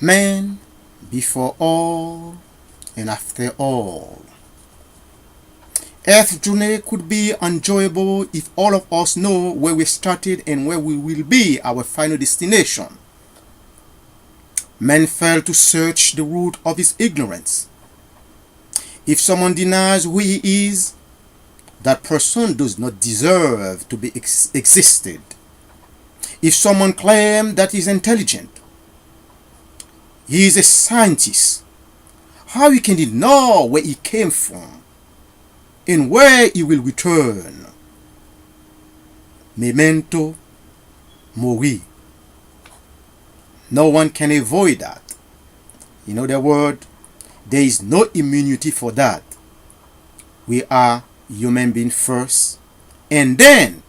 Man before all and after all. Earth journey could be enjoyable if all of us know where we started and where we will be, our final destination. Man failed to search the root of his ignorance. If someone denies who he is, that person does not deserve to be existed. If someone claims that he is intelligent, he is a scientist, how can he know where he came from and where he will return? Memento mori. No one can avoid that. In other words, there is no immunity for that. We are human beings first, and then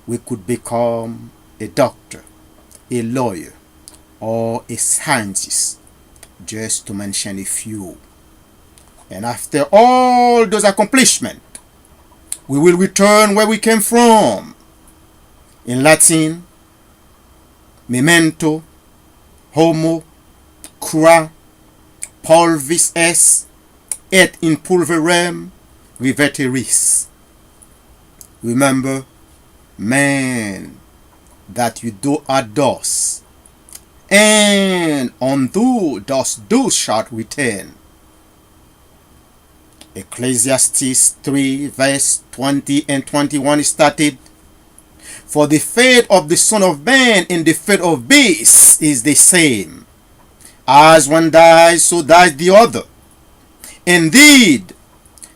we could become a doctor, a lawyer, or a scientist, just to mention a few. And after all those accomplishments, we will return where we came from. In Latin, memento, homo, cura, pulvis est, et in pulverem, reverteris. Remember, man, that you do are dust, and unto dust thou shalt return. Ecclesiastes 3 verse 20 and 21 is stated, for the fate of the Son of Man and the fate of beasts is the same. As one dies, so dies the other. Indeed,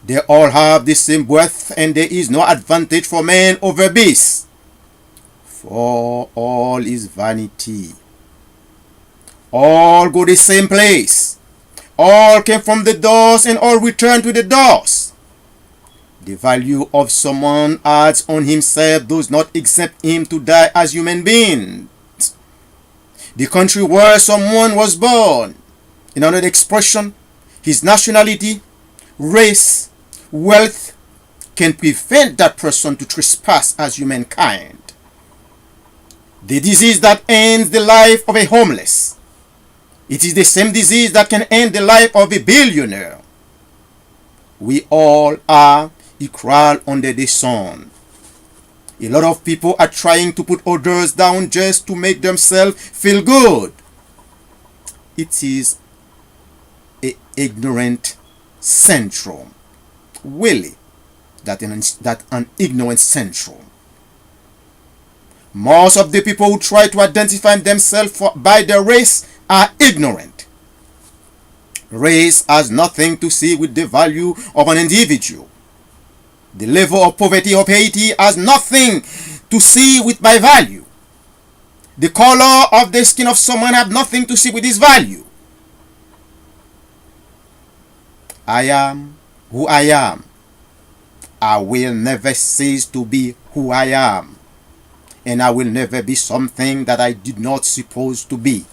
they all have the same breath, and there is no advantage for man over beasts. For all is vanity. All go the same place. All came from the dust, and all return to the dust. The value of someone adds on himself does not exempt him to die as human being. The country where someone was born, in another expression, his nationality, race, wealth, can prevent that person to trespass as humankind. The disease that ends the life of a homeless, it is the same disease that can end the life of a billionaire. We all are equal under the sun. A lot of people are trying to put others down just to make themselves feel good. It is an ignorant syndrome. Really, that an ignorant syndrome. Most of the people who try to identify themselves by their race are ignorant. Race has nothing to see with the value of an individual. The level of poverty of Haiti has nothing to see with my value. The color of the skin of someone has nothing to see with his value. I am who I am. I will never cease to be who I am. And I will never be something that I did not suppose to be.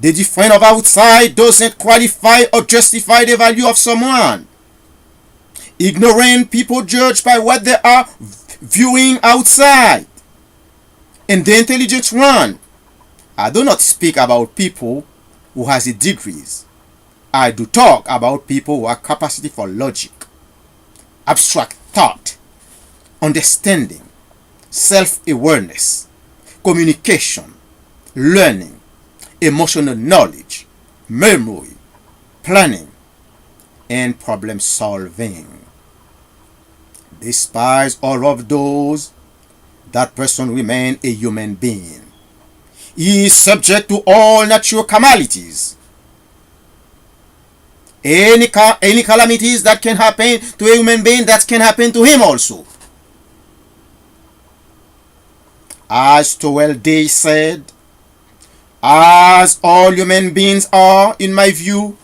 The difference of outside doesn't qualify or justify the value of someone. Ignorant people judge by what they are viewing outside. And the intelligent one. I do not speak about people who has degrees. I do talk about people who have capacity for logic, abstract thought, understanding, self-awareness, communication, learning, emotional knowledge, memory, planning, and problem solving. Despite all of those, that person remains a human being. He is subject to all natural calamities. Any calamities that can happen to a human being, that can happen to him also. As Towel Day said, as all human beings are, in my view,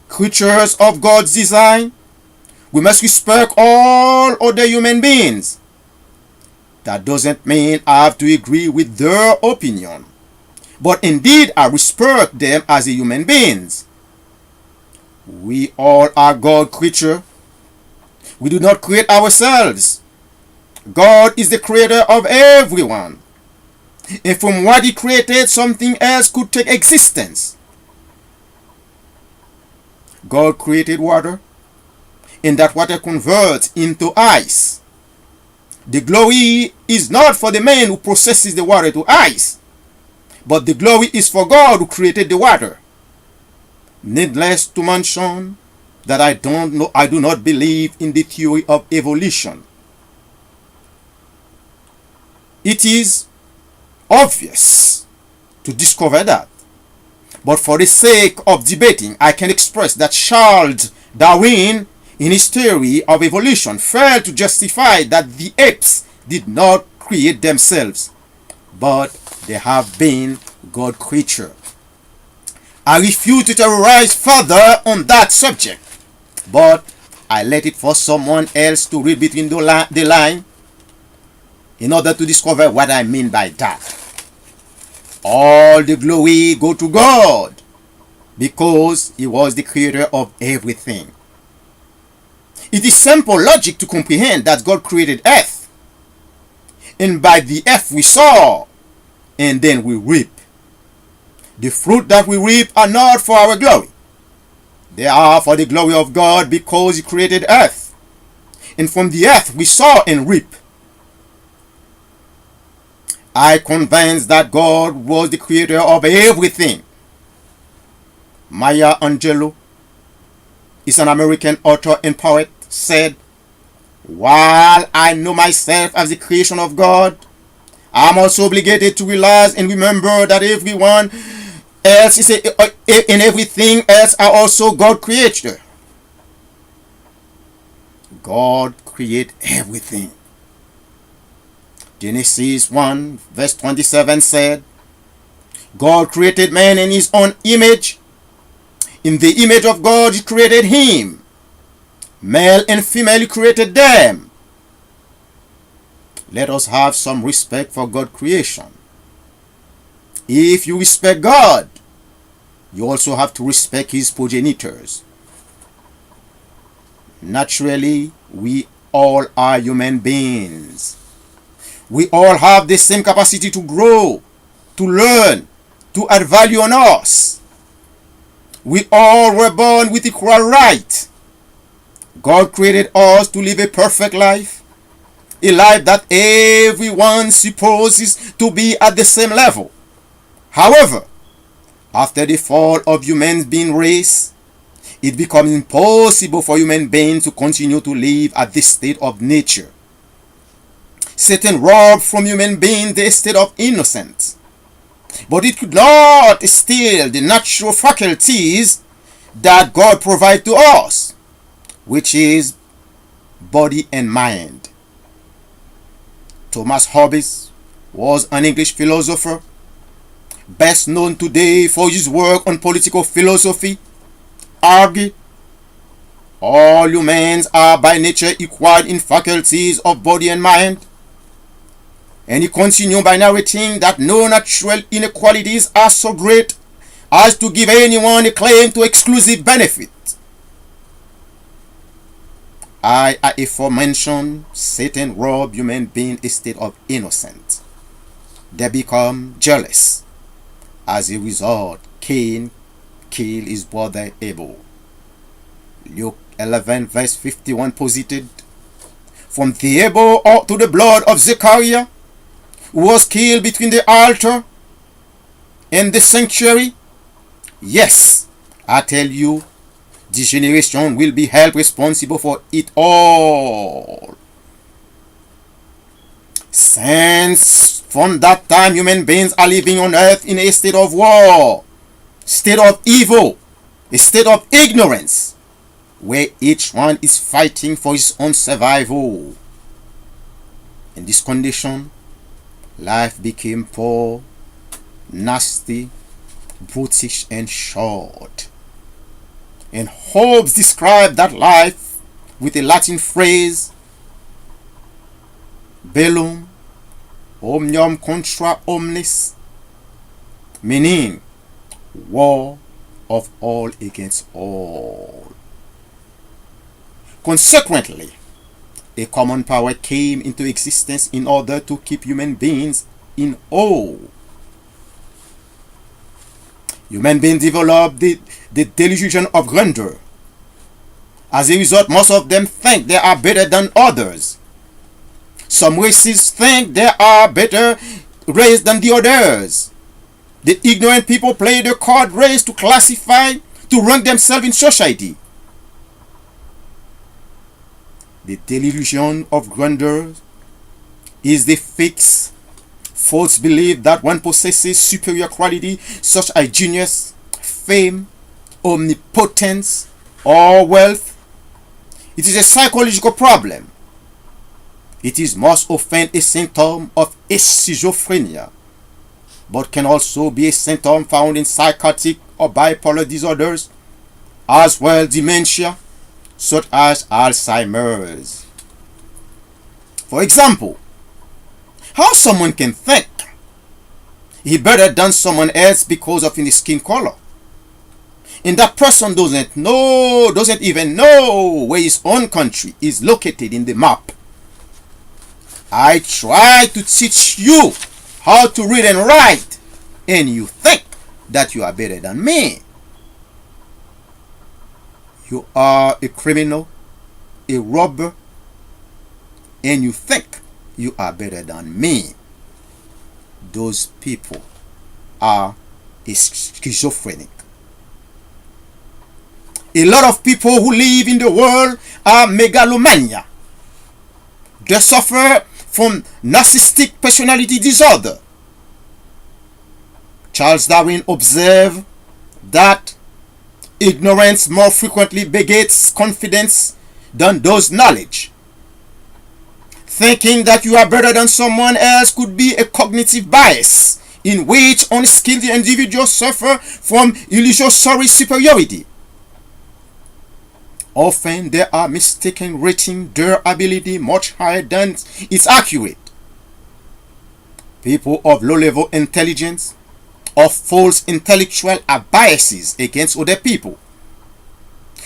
creatures of God's design, we must respect all other human beings. That doesn't mean I have to agree with their opinion, but indeed I respect them as human beings. We all are God creatures. We do not create ourselves. God is the creator of everyone. And from what he created, something else could take existence. God created water, and that water converts into ice. The glory is not for the man who processes the water to ice, but the glory is for God who created the water. Needless to mention that I do not believe in the theory of evolution. It is obvious to discover that. But for the sake of debating, I can express that Charles Darwin, in his theory of evolution, failed to justify that the apes did not create themselves, but they have been God creatures. I refuse to theorize further on that subject, but I let it for someone else to read between the line in order to discover what I mean by that. All the glory go to God because he was the creator of everything. It is simple logic to comprehend that God created earth, and by the earth we sow, and then we reap. The fruit that we reap are not for our glory. They are for the glory of God because he created earth, and from the earth we sow and reap. I convinced that God was the creator of everything. Maya Angelou is an American author and poet, said, "While I know myself as the creation of God, I'm also obligated to realize and remember that everyone else is and everything else are also God created." God created everything. Genesis 1 verse 27 said, God created man in his own image. In the image of God he created him. Male and female he created them. Let us have some respect for God's creation. If you respect God, you also have to respect his progenitors. Naturally, we all are human beings. We all have the same capacity to grow, to learn, to add value on us. We all were born with equal right. God created us to live a perfect life, a life that everyone supposes to be at the same level. However, after the fall of human being race, it becomes impossible for human beings to continue to live at this state of nature. Satan robbed from human beings the state of innocence, but it could not steal the natural faculties that God provides to us, which is body and mind. Thomas Hobbes was an English philosopher, best known today for his work on political philosophy. Argued, all humans are by nature equal in faculties of body and mind. And he continued by narrating that no natural inequalities are so great as to give anyone a claim to exclusive benefit. Aforementioned, Satan robbed human beings a state of innocence. They become jealous. As a result, Cain killed his brother Abel. Luke 11 verse 51 posited, from the Abel to the blood of Zechariah, who was killed between the altar and the sanctuary. Yes, I tell you, this generation will be held responsible for it all. Since from that time human beings are living on earth in a state of war, state of evil, a state of ignorance, where each one is fighting for his own survival. In this condition, life became poor, nasty, brutish, and short. And Hobbes described that life with a Latin phrase, bellum omnium contra omnes, meaning war of all against all. Consequently, a common power came into existence in order to keep human beings in awe. Human beings develop the delusion of grandeur. As a result, most of them think they are better than others. Some races think they are better race than the others. The ignorant people play the card race to classify, to rank themselves in society. The delusion of grandeur is the fixed, false belief that one possesses superior quality such as genius, fame, omnipotence, or wealth. It is a psychological problem. It is most often a symptom of schizophrenia, but can also be a symptom found in psychotic or bipolar disorders, as well as dementia, such as Alzheimer's. For example, how someone can think he better than someone else because of his skin color, and that person doesn't even know where his own country is located in the map. I try to teach you how to read and write, and you think that you are better than me. You are a criminal, a robber, and you think you are better than me. Those people are schizophrenic. A lot of people who live in the world are megalomania. They suffer from narcissistic personality disorder. Charles Darwin observed that ignorance more frequently begets confidence than does knowledge. Thinking that you are better than someone else could be a cognitive bias in which unskilled individuals suffer from illusory superiority. Often they are mistaken, rating their ability much higher than it's accurate. People of low-level intelligence or false intellectual are biases against other people.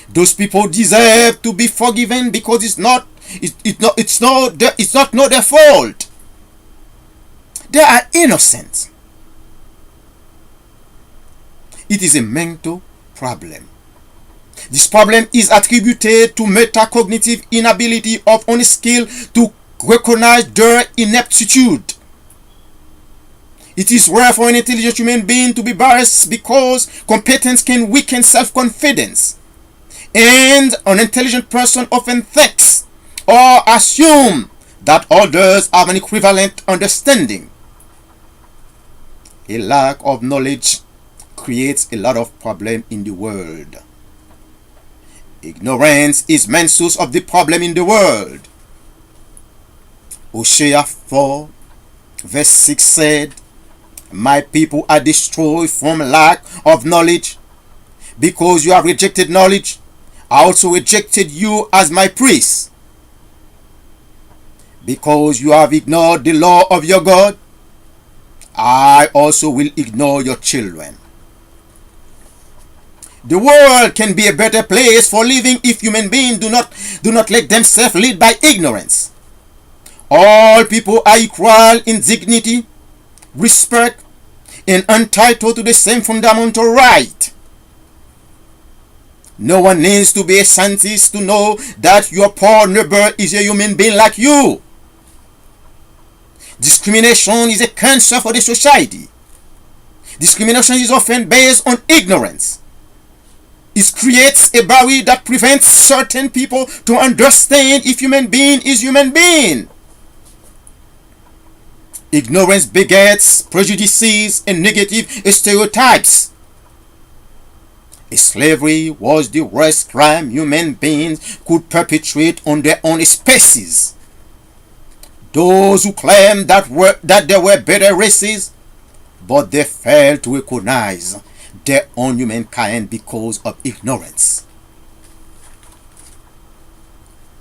Those people deserve to be forgiven because it's not their fault. They are innocent. It is a mental problem. This problem is attributed to metacognitive inability of unskilled to recognize their ineptitude. It is rare for an intelligent human being to be biased because competence can weaken self-confidence. And an intelligent person often thinks or assumes that others have an equivalent understanding. A lack of knowledge creates a lot of problems in the world. Ignorance is main source of the problem in the world. Hosea 4 verse 6 said, "My people are destroyed from lack of knowledge. Because you have rejected knowledge, I also rejected you as my priest. Because you have ignored the law of your God, I also will ignore your children." The world can be a better place for living if human beings do not let themselves lead by ignorance. All people are equal in dignity, respect, and entitled to the same fundamental right. No one needs to be a scientist to know that your poor neighbor is a human being like you. Discrimination is a cancer for the society. Discrimination is often based on ignorance. It creates a barrier that prevents certain people to understand if human being is human being. Ignorance begets prejudices and negative stereotypes. Slavery was the worst crime human beings could perpetrate on their own species. Those who claimed that there were better races, but they failed to recognize their own humankind because of ignorance.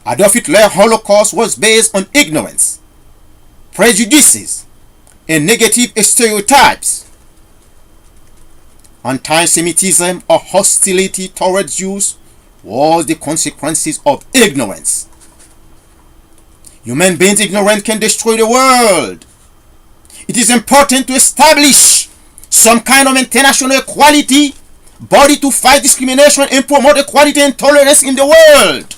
Adolf Hitler's Holocaust was based on ignorance, prejudices, and negative stereotypes. Anti-Semitism or hostility towards Jews was the consequences of ignorance. Human beings ignorant can destroy the world. It is important to establish some kind of international equality body to fight discrimination and promote equality and tolerance in the world.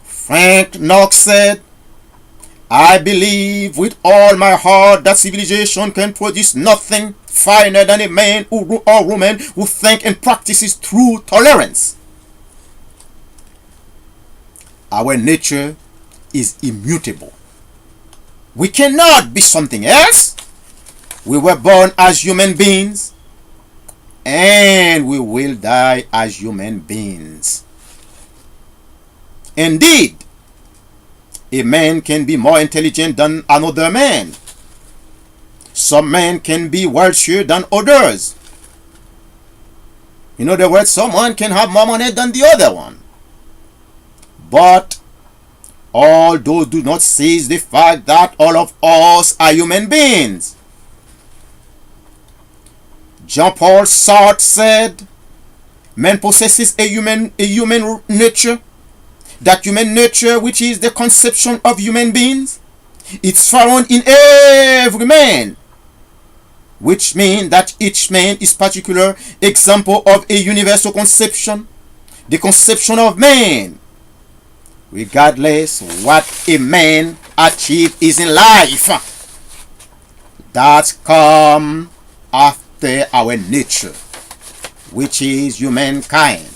Frank Knox said, I believe with all my heart that civilization can produce nothing finer than a man or woman who think and practices true tolerance. Our nature is immutable. We cannot be something else. We were born as human beings, and we will die as human beings. Indeed, a man can be more intelligent than another man. Some men can be wealthier than others. In other words, someone can have more money than the other one. But all those do not seize the fact that all of us are human beings. Jean-Paul Sartre said, man possesses a human nature. That human nature, which is the conception of human beings, it's found in every man, which means that each man is a particular example of a universal conception, the conception of man, regardless what a man achieves is in life. That comes after our nature, which is humankind.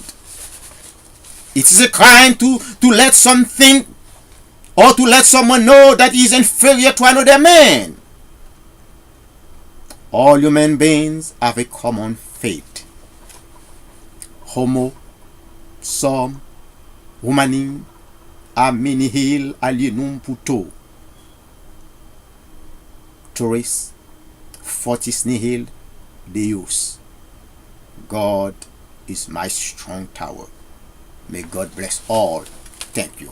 It is a crime to let something or to let someone know that he is inferior to another man. All human beings have a common fate. Homo, sum, humani, ami nihil alienum puto. Turis, fortis nihil, Deus. God is my strong tower. May God bless all. Thank you.